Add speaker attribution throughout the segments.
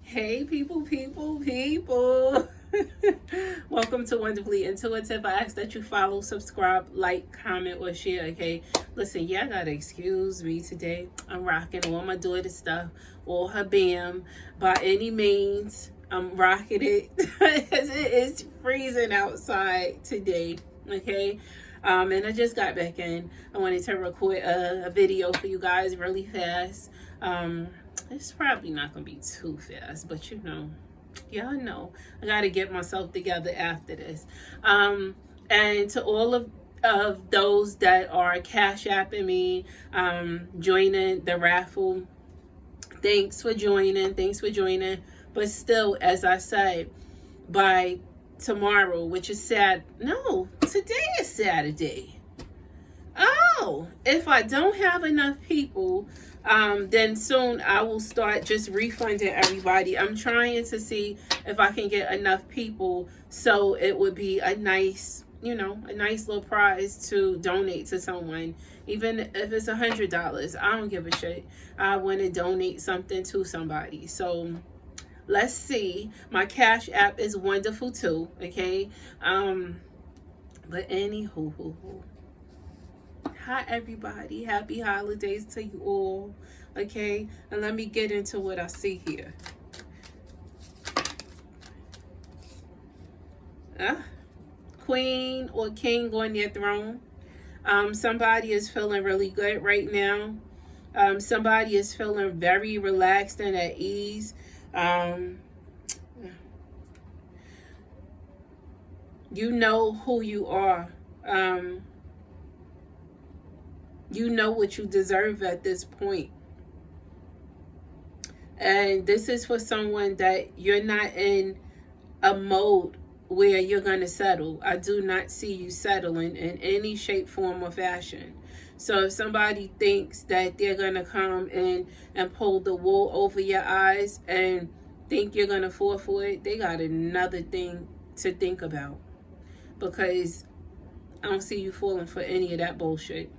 Speaker 1: Hey, people. Welcome to Wonderfully Intuitive. I ask that you follow, subscribe, like, comment, or share, okay? Listen, y'all gotta excuse me today. I'm rocking all my daughter's stuff, all her BAM. By any means, I'm rocking it. As it is freezing outside today, okay? And I just got back in. I wanted to record a video for you guys really fast. It's probably not gonna be too fast, but y'all know I gotta get myself together after this. And to all of those that are cash apping me, joining the raffle, thanks for joining. But still, as I said, by tomorrow, which is today is Saturday. Oh, if I don't have enough people, then soon I will start just refunding everybody. I'm trying to see if I can get enough people so it would be a nice little prize to donate to someone. Even if it's $100, I don't give a shit. I want to donate something to somebody. So let's see. My Cash App is Wundahful2, okay? But anywho. Hi everybody, happy holidays to you all, okay? And let me get into what I see here. Queen or king on their throne. Somebody is feeling really good right now. Somebody is feeling very relaxed and at ease. You know who you are. You know what you deserve at this point. And this is for someone that you're not in a mode where you're going to settle. I do not see you settling in any shape, form, or fashion. So if somebody thinks that they're going to come in and pull the wool over your eyes and think you're going to fall for it, they got another thing to think about. Because I don't see you falling for any of that bullshit.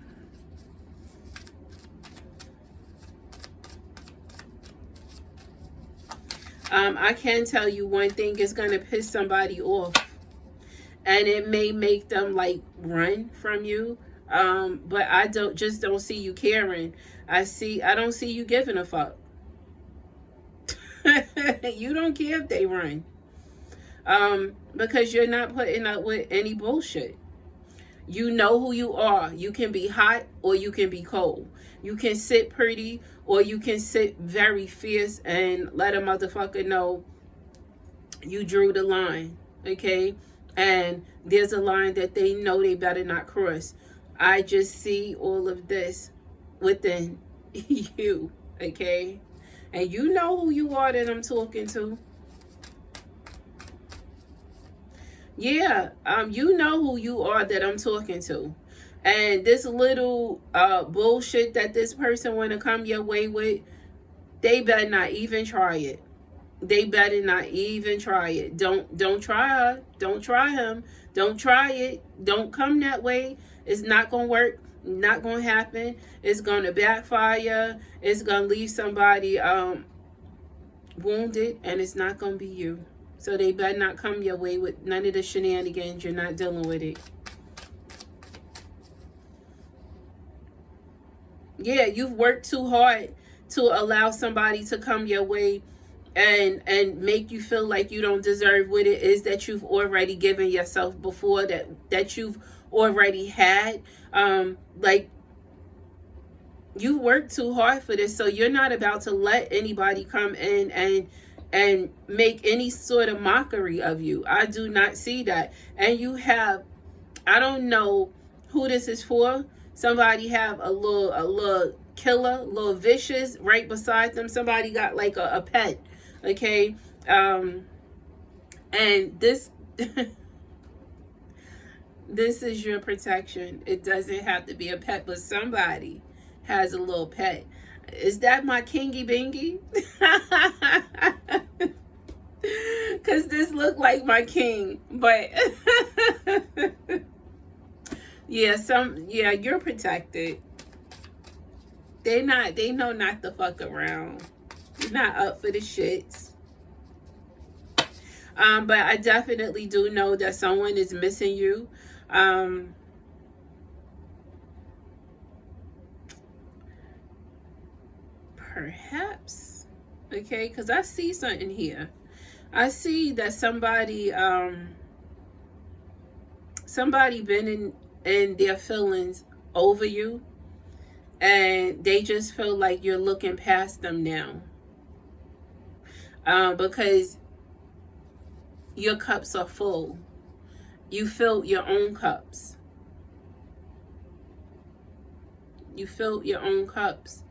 Speaker 1: I can tell you one thing is going to piss somebody off. And it may make them like run from you. But I don't see you caring. I don't see you giving a fuck. You don't care if they run. Because you're not putting up with any bullshit. You know who you are. You can be hot or you can be cold. You can sit pretty or you can sit very fierce and let a motherfucker know you drew the line, okay? And there's a line that they know they better not cross. I just see all of this within you, okay? And you know who you are that I'm talking to. Yeah, you know who you are that I'm talking to. And this little bullshit that this person want to come your way with, they better not even try it. They better not even try it. Don't try her. Don't try him. Don't try it. Don't come that way. It's not going to work. Not going to happen. It's going to backfire. It's going to leave somebody wounded, and it's not going to be you. So they better not come your way with none of the shenanigans. You're not dealing with it. Yeah, you've worked too hard to allow somebody to come your way and make you feel like you don't deserve what it is that you've already given yourself before, that you've already had. Like, you worked too hard for this, so you're not about to let anybody come in and make any sort of mockery of you. I do not see that. And you have, I don't know who this is for. Somebody have a little killer, a little vicious right beside them. Somebody got like a pet, okay? And this this is your protection. It doesn't have to be a pet, but somebody has a little pet. Is that my kingy bingy? Because this looked like my king, but yeah, you're protected. They know not to fuck around. You're not up for the shits. But I definitely do know that someone is missing you. Perhaps, okay, because I see something here. I see that somebody been in their feelings over you, and they just feel like you're looking past them now, because your cups are full. You filled your own cups. You filled your own cups,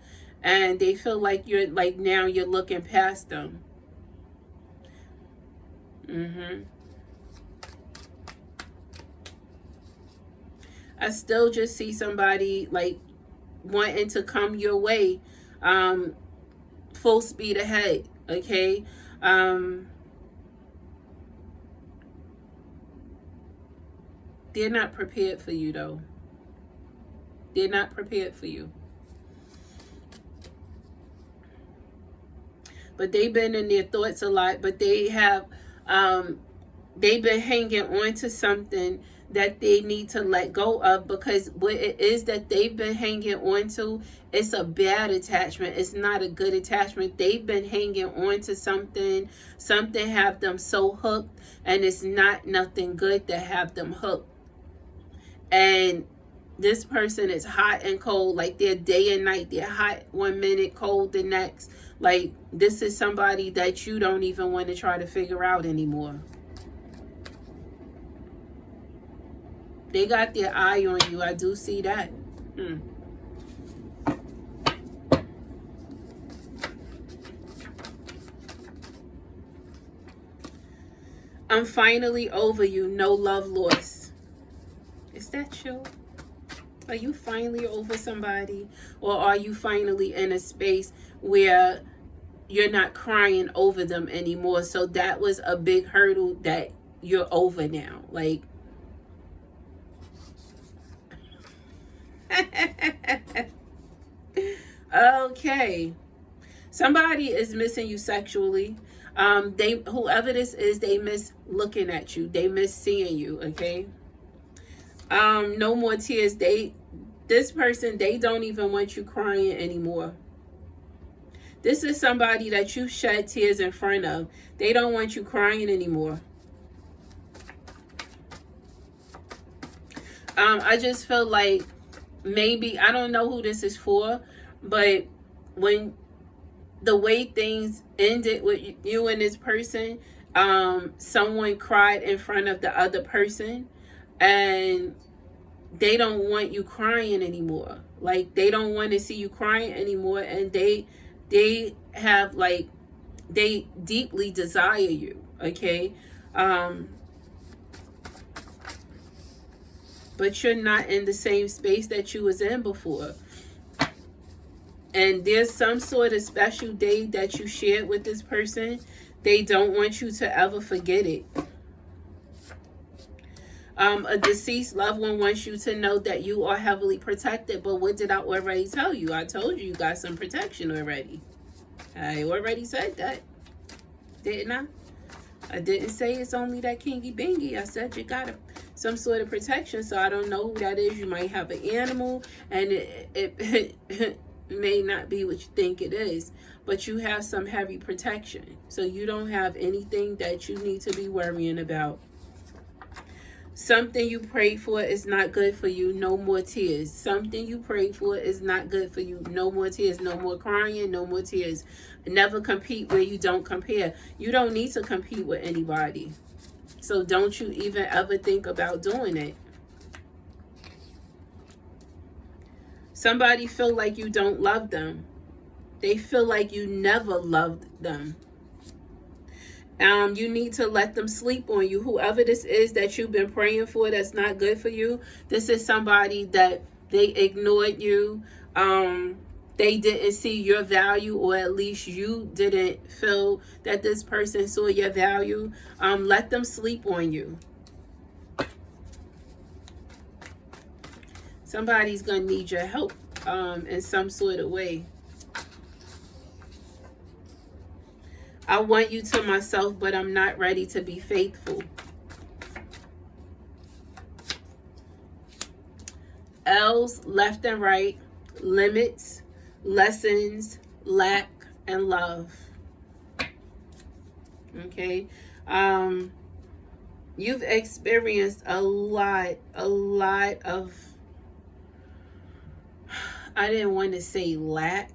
Speaker 1: and they feel like you're like now you're looking past them. I still just see somebody like wanting to come your way, full speed ahead. Okay. They're not prepared for you though. They're not prepared for you. But they've been in their thoughts a lot, but they have they've been hanging on to something that they need to let go of, because what it is that they've been hanging on to, it's a bad attachment. It's not a good attachment. They've been hanging on to something have them so hooked, and it's not nothing good to have them hooked. And this person is hot and cold, like they're day and night. They're hot one minute, cold the next. Like this is somebody that you don't even want to try to figure out anymore. They got their eye on you. I do see that. I'm finally over you. No love lost. Is that you? Are you finally over somebody? Or are you finally in a space where you're not crying over them anymore? So that was a big hurdle that you're over now. Like, okay. Somebody is missing you sexually. Whoever this is, they miss looking at you. They miss seeing you, okay? No more tears. This person, they don't even want you crying anymore. This is somebody that you shed tears in front of. They don't want you crying anymore. I just feel like maybe, I don't know who this is for, but when the way things ended with you and this person, someone cried in front of the other person, and they don't want you crying anymore. Like they don't want to see you crying anymore, and they have like, they deeply desire you, okay? But you're not in the same space that you was in before. And there's some sort of special day that you shared with this person. They don't want you to ever forget it. A deceased loved one wants you to know that you are heavily protected. But what did I already tell you? I told you got some protection already. I already said that, didn't I? I didn't say it's only that kingy bingy. I said you got some sort of protection. So I don't know who that is. You might have an animal, and it may not be what you think it is, but you have some heavy protection. So you don't have anything that you need to be worrying about. Something you prayed for is not good for you. No more tears. Something you prayed for is not good for you. No more tears. No more crying. No more tears. Never compete where you don't compare. You don't need to compete with anybody. So don't you even ever think about doing it. Somebody feel like you don't love them. They feel like you never loved them. You need to let them sleep on you. Whoever this is that you've been praying for that's not good for you, this is somebody that they ignored you. They didn't see your value, or at least you didn't feel that this person saw your value. Let them sleep on you. Somebody's going to need your help in some sort of way. I want you to myself, but I'm not ready to be faithful. L's, left and right, limits, lessons, lack, and love. Okay. You've experienced a lot of, I didn't want to say lack,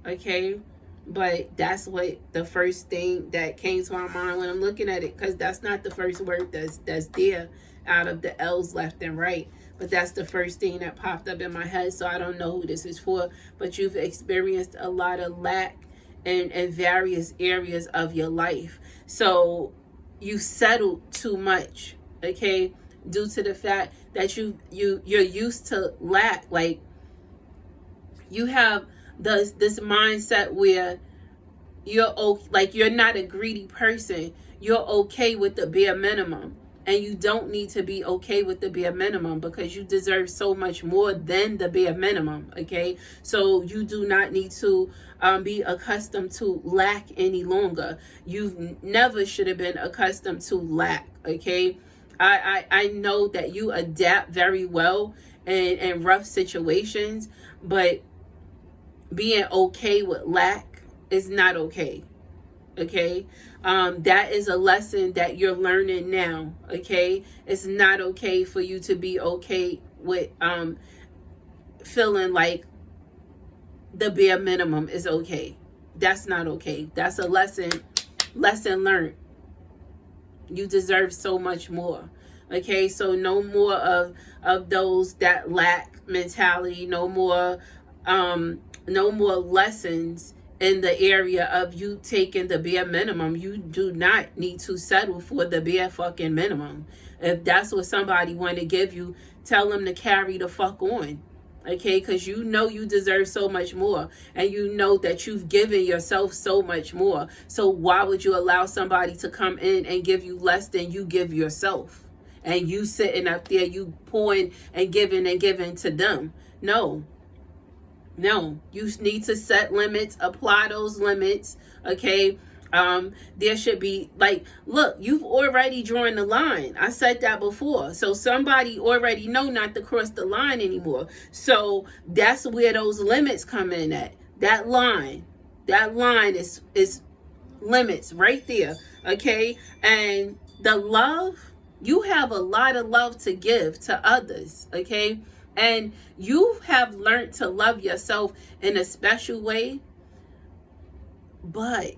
Speaker 1: okay, but that's what the first thing that came to my mind when I'm looking at it, because that's not the first word that's there out of the L's, left and right, but that's the first thing that popped up in my head. So I don't know who this is for, but you've experienced a lot of lack in various areas of your life. So you settled too much, okay, due to the fact that you're used to lack. Like, you have this mindset where you're not a greedy person. You're okay with the bare minimum, and you don't need to be okay with the bare minimum, because you deserve so much more than the bare minimum. Okay, so you do not need to be accustomed to lack any longer. You've never should have been accustomed to lack. Okay, I know that you adapt very well in rough situations, but being okay with lack is not okay. Okay, that is a lesson that you're learning now. Okay, it's not okay for you to be okay with feeling like the bare minimum is okay. That's not okay. That's a lesson learned. You deserve so much more. Okay, so no more of those that lack mentality. No more lessons in the area of you taking the bare minimum. You do not need to settle for the bare fucking minimum. If that's what somebody want to give you, tell them to carry the fuck on. Okay, because you know you deserve so much more, and you know that you've given yourself so much more. So why would you allow somebody to come in and give you less than you give yourself? And you sitting up there, you pouring and giving to them. No, you need to set limits, apply those limits. Okay, there should be, like, look, you've already drawn the line. I said that before. So somebody already know not to cross the line anymore. So that's where those limits come in at. That line is limits right there. Okay, and the love, you have a lot of love to give to others. Okay, and you have learned to love yourself in a special way, but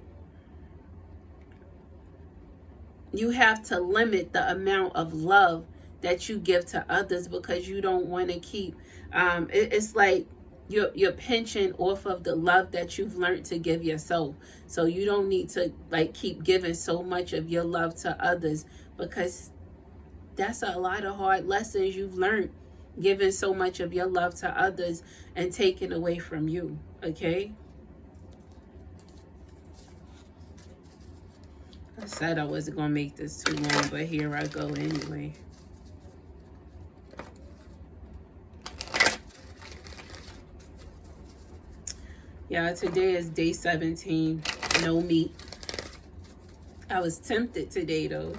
Speaker 1: you have to limit the amount of love that you give to others, because you don't want to keep it's like you're pinching off of the love that you've learned to give yourself. So you don't need to, like, keep giving so much of your love to others, because that's a lot of hard lessons you've learned, giving so much of your love to others and taking away from you. Okay, I said I wasn't gonna make this too long, but here I go anyway. Yeah, today is day 17. No meat. I was tempted today though.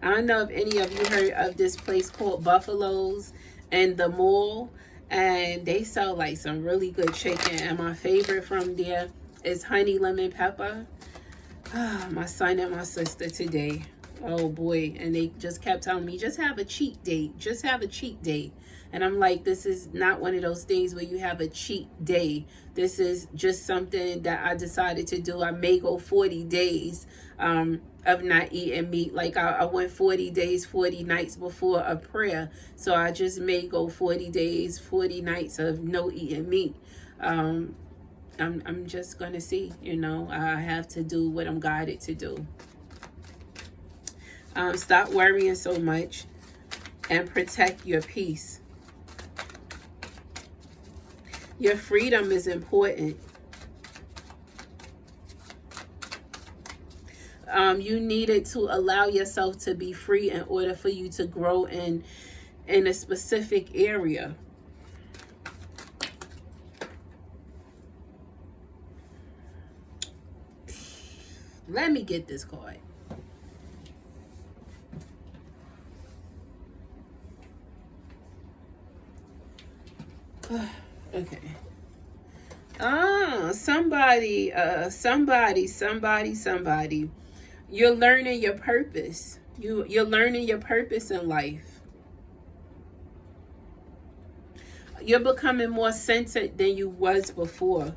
Speaker 1: I don't know if any of you heard of this place called Buffalo's in the mall, and they sell like some really good chicken, and my favorite from there is honey lemon pepper. My son and my sister today, oh boy, and they just kept telling me, just have a cheat day, just have a cheat day. And I'm like, this is not one of those things where you have a cheat day. This is just something that I decided to do. I may go 40 days of not eating meat. Like I went 40 days, 40 nights before a prayer. So I just may go 40 days, 40 nights of no eating meat. I'm just gonna see, you know, I have to do what I'm guided to do. Stop worrying so much and protect your peace. Your freedom is important. You needed to allow yourself to be free in order for you to grow in a specific area. Let me get this card. Okay. Somebody. You're learning your purpose. You're learning your purpose in life. You're becoming more centered than you was before.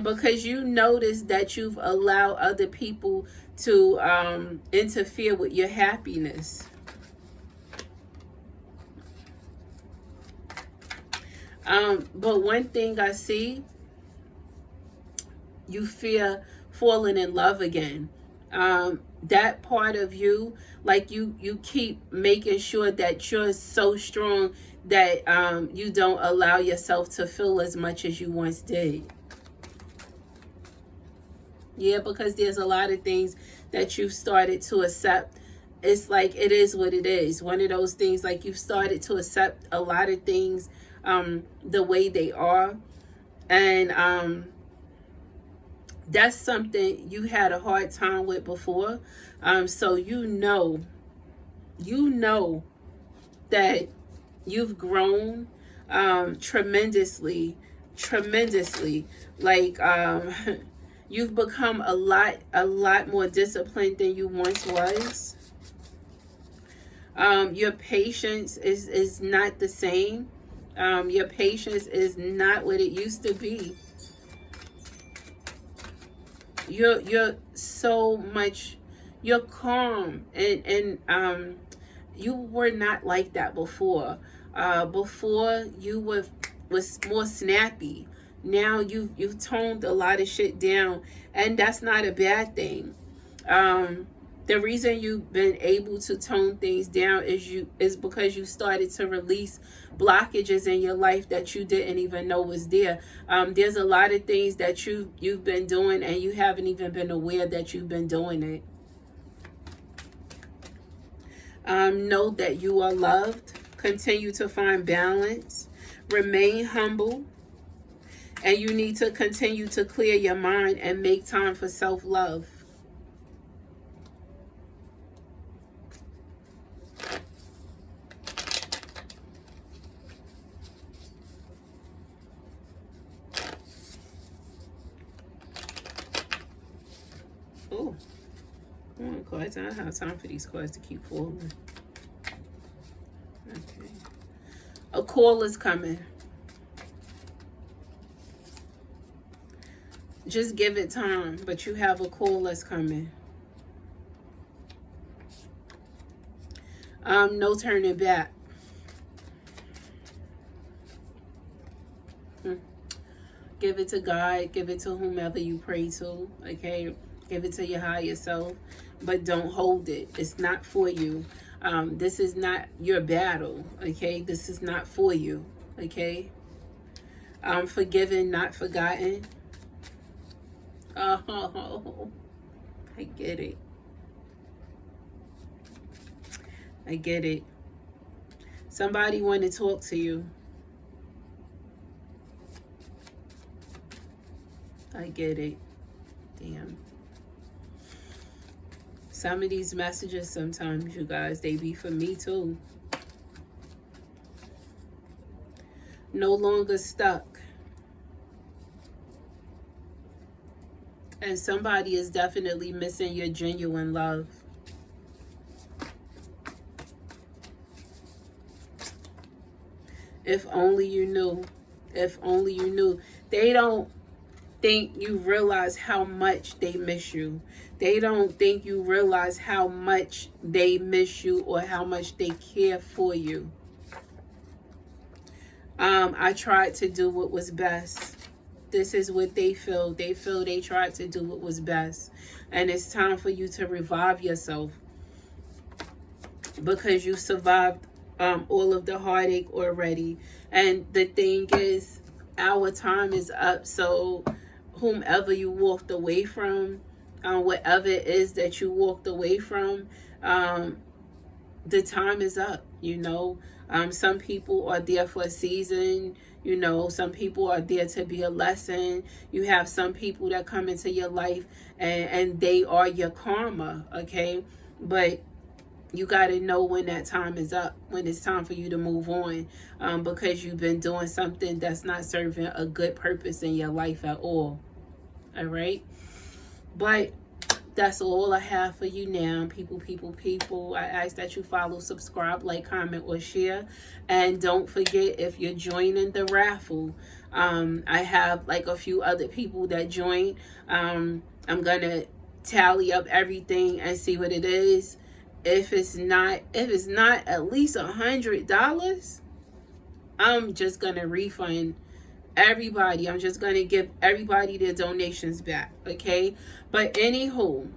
Speaker 1: Because you notice that you've allowed other people to interfere with your happiness. But one thing I see, you fear falling in love again. That part of you, like you keep making sure that you're so strong that you don't allow yourself to feel as much as you once did. Yeah, because there's a lot of things that you've started to accept. It's like it is what it is. One of those things, like you've started to accept a lot of things the way they are. And that's something you had a hard time with before. So you know that you've grown tremendously. Like you've become a lot more disciplined than you once was. Your patience is not the same. Your patience is not what it used to be. You're so much, you're calm, and you were not like that before. Before you was more snappy. Now you've toned a lot of shit down, and that's not a bad thing. The reason you've been able to tone things down is because you started to release blockages in your life that you didn't even know was there. There's a lot of things that you've been doing and you haven't even been aware that you've been doing it. Know that you are loved. Continue to find balance. Remain humble. And you need to continue to clear your mind and make time for self-love. Oh, cards. I don't have time for these cards to keep falling. Okay. A call is coming. Just give it time, but you have a call that's coming. No turning back. Give it to God. Give it to whomever you pray to. Okay? Give it to your higher self. But don't hold it. It's not for you. This is not your battle. Okay? This is not for you. Okay? Forgiven, not forgotten. Oh, I get it. I get it. Somebody want to talk to you. I get it. Damn. Some of these messages sometimes, you guys, they be for me too. No longer stuck. And somebody is definitely missing your genuine love. If only you knew. If only you knew. They don't think you realize how much they miss you. They don't think you realize how much they miss you or how much they care for you. I tried to do what was best. This is what they feel. They feel they tried to do what was best. And it's time for you to revive yourself. Because you survived all of the heartache already. And the thing is, our time is up. So whomever you walked away from, whatever it is that you walked away from, the time is up, you know. Some people are there for a season. You know, some people are there to be a lesson. You have some people that come into your life and they are your karma, okay? But you got to know when that time is up, when it's time for you to move on, because you've been doing something that's not serving a good purpose in your life at all. All right? But that's all I have for you now, people. I ask that you follow, subscribe, like, comment, or share. And don't forget, if you're joining the raffle, I have like a few other people that join. I'm going to tally up everything and see what it is. If it's not at least $100, I'm just going to refund everybody. I'm just going to give everybody their donations back, okay? But anywho,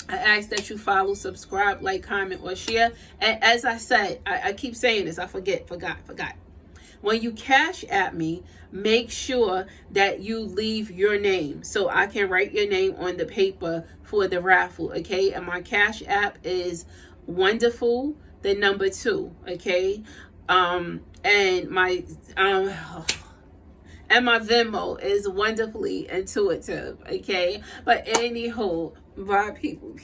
Speaker 1: I ask that you follow, subscribe, like, comment, or share. And as I said, I keep saying this, I forgot. When you cash at me, make sure that you leave your name so I can write your name on the paper for the raffle, okay? And my Cash App is Wundahful, the number 2, okay? And my Venmo is Wundahfully Intuitive, okay? But anyhow, bye, people.